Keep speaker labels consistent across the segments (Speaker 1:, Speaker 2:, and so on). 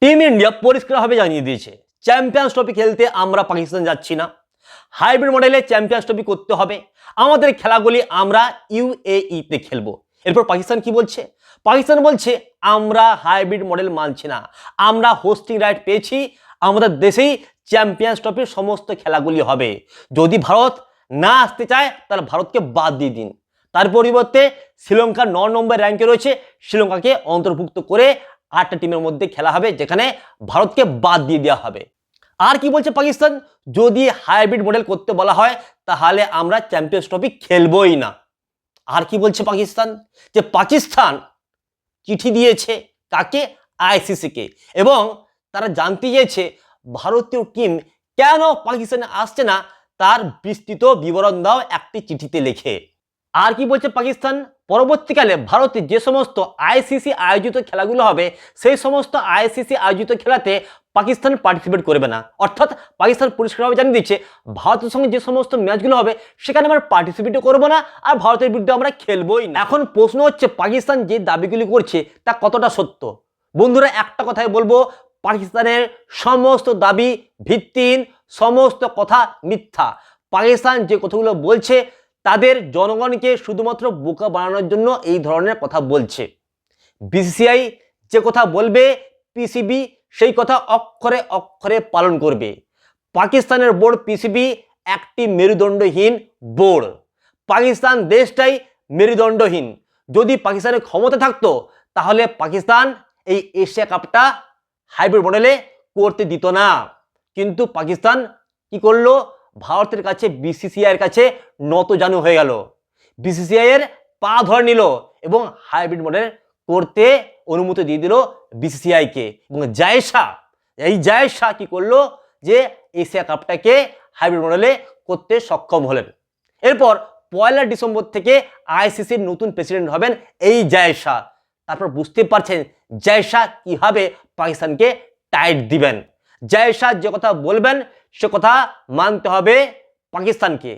Speaker 1: Team India পরিষ্কারভাবে জানিয়ে দিয়েছে চ্যাম্পিয়ন্স ট্রফি খেলতে আমরা পাকিস্তান যাচ্ছি না। হাইব্রিড মডেলে চ্যাম্পিয়ন্স ট্রফি করতে হবে, আমাদের খেলাগুলি আমরা ইউএইতে খেলবো। এরপর পাকিস্তান কি বলছে? পাকিস্তান বলছে আমরা হাইব্রিড মডেল মানছি না, আমরা হোস্টিং রাইট পেয়েছি, আমাদের দেশেই চ্যাম্পিয়ন্স ট্রফির সমস্ত খেলাগুলি হবে। যদি ভারত না আসতে চায় তাহলে ভারতকে বাদ দিয়ে দিন। তার পরিবর্তে শ্রীলঙ্কা 9 নম্বর র্যাঙ্কে রয়েছে, শ্রীলঙ্কাকে অন্তর্ভুক্ত করে 8টা টিমের মধ্যে খেলা হবে, যেখানে ভারতকে বাদ দিয়ে দেওয়া হবে। আর কি বলছে পাকিস্তান? যদি হাইব্রিড মডেল করতে বলা হয় তাহলে আমরা চ্যাম্পিয়ন্স ট্রফি খেলবই না। আর কি বলছে পাকিস্তান? যে পাকিস্তান চিঠি দিয়েছে কাকে? আইসিসিকে, এবং তারা জানতে চেয়েছে ভারতীয় টিম কেন পাকিস্তানে আসছে না তার বিস্তৃত বিবরণ দাও একটি চিঠিতে লিখে। আর কি বলছে পাকিস্তান? পরবর্তীকালে ভারতে যে সমস্ত আইসিসি আয়োজিত খেলাগুলো হবে সেই সমস্ত আইসিসি আয়োজিত খেলাতে পাকিস্তান পার্টিসিপেট করবে না। অর্থাৎ পাকিস্তান পরিষ্কারভাবে জানিয়ে দিচ্ছে ভারতের সঙ্গে যে সমস্ত ম্যাচগুলো হবে সেখানে আমরা পার্টিসিপেটও করবো না, আর ভারতের বিরুদ্ধে আমরা খেলবোই না। এখন প্রশ্ন হচ্ছে পাকিস্তান যে দাবিগুলি করছে তা কতটা সত্য? বন্ধুরা, একটা কথাই বলবো, পাকিস্তানের সমস্ত দাবি ভিত্তিহীন, সমস্ত কথা মিথ্যা। পাকিস্তান যে কথাগুলো বলছে তাদের জনগণকে শুধুমাত্র বোকা বানানোর জন্য এই ধরনের কথা বলছে। বিসিসিআই যে কথা বলবে পিসিবি সেই কথা অক্ষরে অক্ষরে পালন করবে। পাকিস্তানের বোর্ড পিসিবি একটি মেরুদণ্ডহীন বোর্ড। পাকিস্তান দেশটাই মেরুদণ্ডহীন। যদি পাকিস্তানের ক্ষমতা থাকতো তাহলে পাকিস্তান এই এশিয়া কাপটা হাইব্রিড মডেলে করতে দিত না। কিন্তু পাকিস্তান কি করলো? ভারতের কাছে বিসিসিআই এর কাছে নতজানু হয়ে গেল, বিসিসিআই এর পা ধরে নিল এবং হাইব্রিড মডেল করতে অনুমতি দিয়ে দিল বিসিসিআই কে। এবং জায়েশা কি করলো? যে এশিয়া কাপটাকে হাইব্রিড মডেলে করতে সক্ষম হলেন। এরপর 1 ডিসেম্বর থেকে আইসিসির নতুন প্রেসিডেন্ট হবেন এই জায়েশা। তারপর বুঝতে পারছেন জায়েশা কিভাবে পাকিস্তানকে টাইট দিবেন। জায়েশা যে কথা বলবেন সে কথা মানতে হবে পাকিস্তানকে।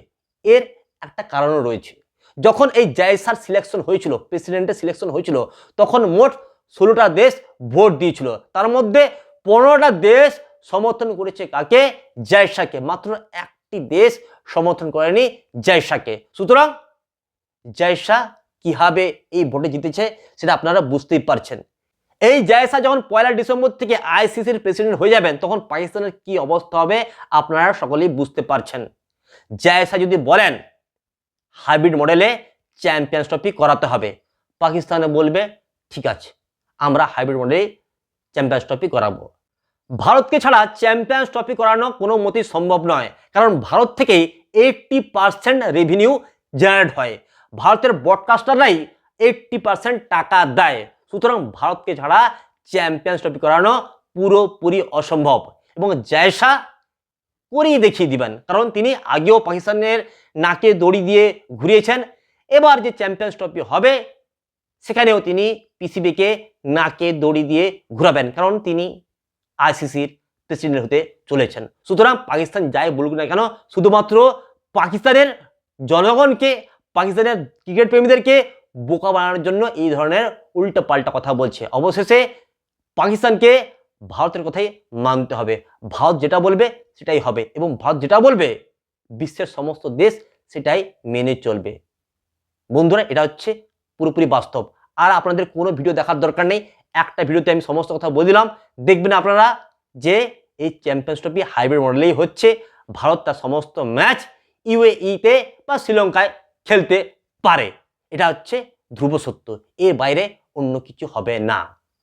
Speaker 1: এর একটা কারণও রয়েছে। যখন এই জায়েশার সিলেকশন হয়েছিল, প্রেসিডেন্টের সিলেকশন হয়েছিল, তখন মোট 16টা দেশ ভোট দিয়েছিল। তার মধ্যে 15টা দেশ সমর্থন করেছে কাকে? জায়েশাকে। মাত্র একটি দেশ সমর্থন করেনি জায়েশাকে। সুতরাং জায়েশা কিভাবে এই ভোটে জিতেছে সেটা আপনারা বুঝতেই পারছেন। এই জায়েশা যখন 1 ডিসেম্বর থেকে আইসিসির প্রেসিডেন্ট হয়ে যাবেন তখন পাকিস্তানের কি অবস্থা হবে আপনারা সকলেই বুঝতে পারছেন। জায়েশা যদি বলেন হাইব্রিড মডেলে চ্যাম্পিয়ন্স ট্রফি করাতে হবে, পাকিস্তানে বলবে ঠিক আছে, আমরা হাইব্রিড মডেলে চ্যাম্পিয়ন্স ট্রফি করাবো। ভারতকে ছাড়া চ্যাম্পিয়ন্স ট্রফি করানো কোনো মতেই সম্ভব নয়, কারণ ভারত থেকেই 80% রেভিনিউ জেনারেট হয়। ভারতের ব্রডকাস্টাররাই 80% টাকা দেয়। সুতরাং ভারতকে ছাড়া চ্যাম্পিয়ন্স ট্রফি করানো পুরোপুরি অসম্ভব। এবং জায়েশা করেই দেখিয়ে দিবেন, কারণ তিনি আগেও পাকিস্তানের নাকে দড়ি দিয়ে ঘুরিয়েছেন। এবার যে চ্যাম্পিয়ন্স ট্রফি হবে সেখানেও তিনি পিসিবিকে নাকে দড়ি দিয়ে ঘুরাবেন, কারণ তিনি আইসিসির প্রেসিডেন্ট হতে চলেছেন। সুতরাং পাকিস্তান যাই বলুক না কেন, শুধুমাত্র পাকিস্তানের জনগণকে, পাকিস্তানের ক্রিকেট প্রেমীদেরকে বোকা বানানোর জন্য এই ধরনের উল্টো পাল্টা কথা বলছে। অবশেষে পাকিস্তানকে ভারতের কথাই মানতে হবে। ভারত যেটা বলবে সেটাই হবে, এবং ভারত যেটা বলবে বিশ্বের সমস্ত দেশ সেটাই মেনে চলবে। বন্ধুরা, এটা হচ্ছে পুরোপুরি বাস্তব। আর আপনাদের কোনো ভিডিও দেখার দরকার নেই, একটা ভিডিওতে আমি সমস্ত কথা বলে দিলাম। দেখবেন আপনারা যে এই চ্যাম্পিয়ন্স ট্রফি হাইব্রিড মডেলেই হচ্ছে। ভারত তার সমস্ত ম্যাচ ইউএইতে বা শ্রীলঙ্কায় খেলতে পারে। এটা হচ্ছে ধ্রুব সত্য, এর বাইরে অন্য কিছু হবে না।